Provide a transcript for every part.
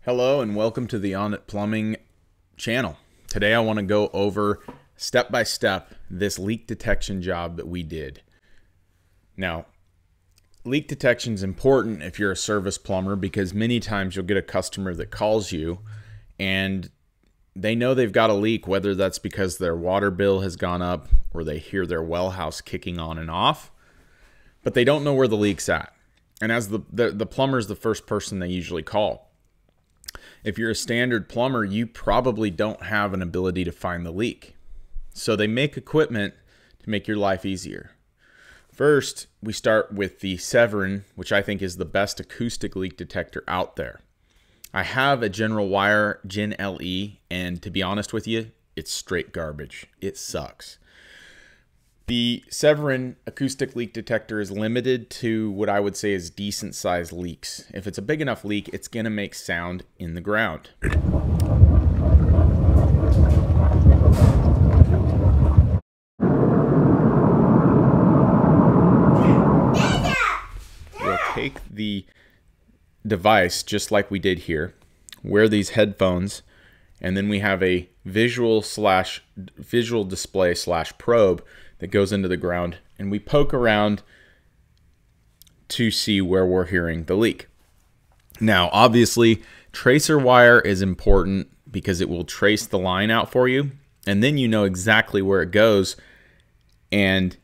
Hello and welcome to the On It Plumbing channel. Today I want to go over step by step this leak detection job that we did. Now, leak detection is important if you're a service plumber because many times you'll get a customer that calls you and they know they've got a leak, whether that's because their water bill has gone up or they hear their well house kicking on and off, but they don't know where the leak's at. And as the plumber is the first person they usually call. If you're a standard plumber, you probably don't have an ability to find the leak. So they make equipment to make your life easier. First, we start with the Severin, which I think is the best acoustic leak detector out there. I have a General Wire Gen LE, and to be honest with you, it's straight garbage. It sucks. The Severin acoustic leak detector is limited to what I would say is decent sized leaks. If it's a big enough leak, it's going to make sound in the ground. We'll take the device just like we did here, wear these headphones, and then we have a visual display / probe that goes into the ground, and we poke around to see where we're hearing the leak. Now, obviously, tracer wire is important because it will trace the line out for you, and then you know exactly where it goes, and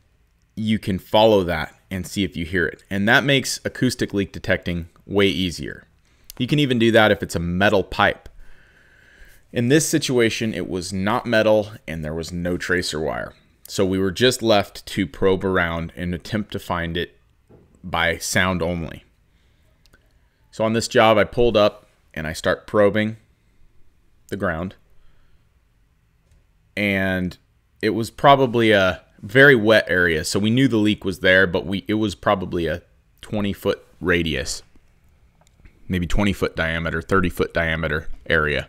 you can follow that and see if you hear it. And that makes acoustic leak detecting way easier. You can even do that if it's a metal pipe. In this situation, it was not metal and there was no tracer wire. So we were just left to probe around and attempt to find it by sound only. So on this job, I pulled up and I start probing the ground. And it was probably a very wet area. So we knew the leak was there, but it was probably a 20-foot radius. Maybe 20-foot diameter, 30-foot diameter area.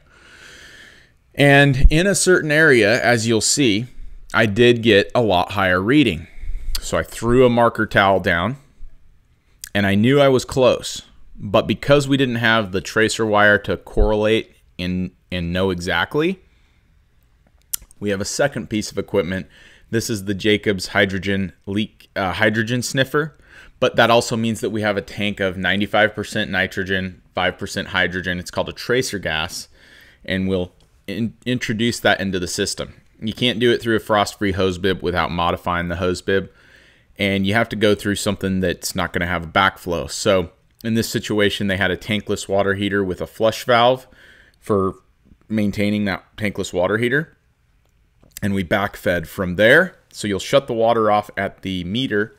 And in a certain area, as you'll see, I did get a lot higher reading. So I threw a marker towel down and I knew I was close. But because we didn't have the tracer wire to correlate and know exactly, we have a second piece of equipment. This is the Jacobs hydrogen sniffer. But that also means that we have a tank of 95% nitrogen, 5% hydrogen. It's called a tracer gas. And we'll introduce that into the system. You can't do it through a frost-free hose bib without modifying the hose bib, and you have to go through something that's not going to have a backflow. So in this situation, they had a tankless water heater with a flush valve for maintaining that tankless water heater, and we backfed from there. So you'll shut the water off at the meter,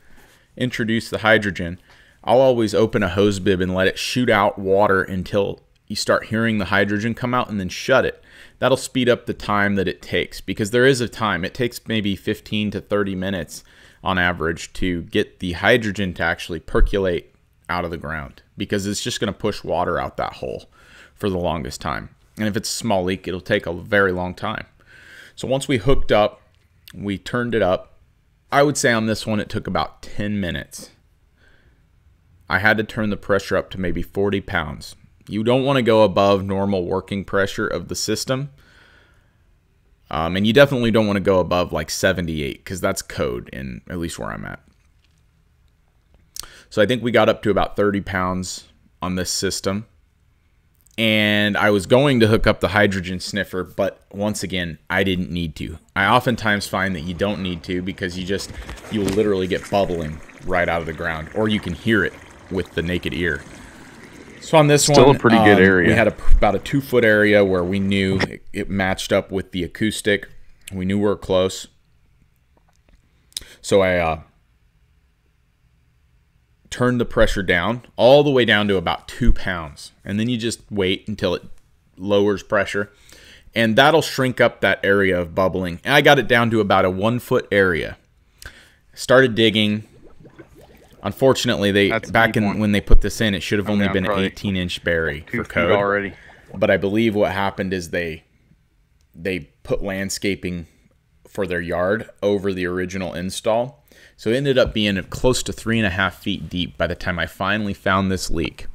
introduce the hydrogen. I'll always open a hose bib and let it shoot out water until you start hearing the hydrogen come out, and then shut it. That'll speed up the time that it takes, because there is a time. It takes maybe 15 to 30 minutes on average to get the hydrogen to actually percolate out of the ground, because it's just going to push water out that hole for the longest time. And if it's a small leak, it'll take a very long time. So once we hooked up, we turned it up. I would say on this one it took about 10 minutes. I had to turn the pressure up to maybe 40 pounds. You don't want to go above normal working pressure of the system. And you definitely don't want to go above like 78, because that's code, in at least where I'm at. So I think we got up to about 30 pounds on this system. And I was going to hook up the hydrogen sniffer, but once again, I didn't need to. I oftentimes find that you don't need to, because you'll literally get bubbling right out of the ground, or you can hear it with the naked ear. So on this Still one, a pretty good area. we had about a 2-foot area where we knew it matched up with the acoustic. We knew we were close. So I turned the pressure down, all the way down to about 2 pounds. And then you just wait until it lowers pressure. And that'll shrink up that area of bubbling. And I got it down to about a 1-foot area. Started digging. Unfortunately, when they put this in, it should have only been an 18-inch bury for code already. But I believe what happened is they put landscaping for their yard over the original install. So it ended up being close to 3.5 feet deep by the time I finally found this leak.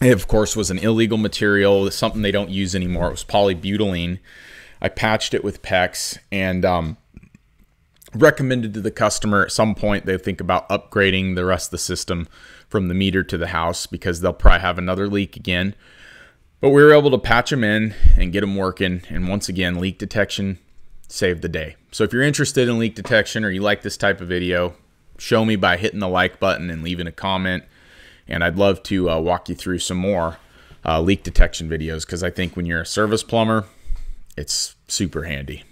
It, of course, was an illegal material. It's something they don't use anymore. It was polybutylene. I patched it with PEX and recommended to the customer at some point they think about upgrading the rest of the system from the meter to the house because they'll probably have another leak again. But we were able to patch them in and get them working. And once again, leak detection saved the day. So if you're interested in leak detection or you like this type of video, show me by hitting the like button and leaving a comment. And I'd love to walk you through some more leak detection videos because I think when you're a service plumber, it's super handy.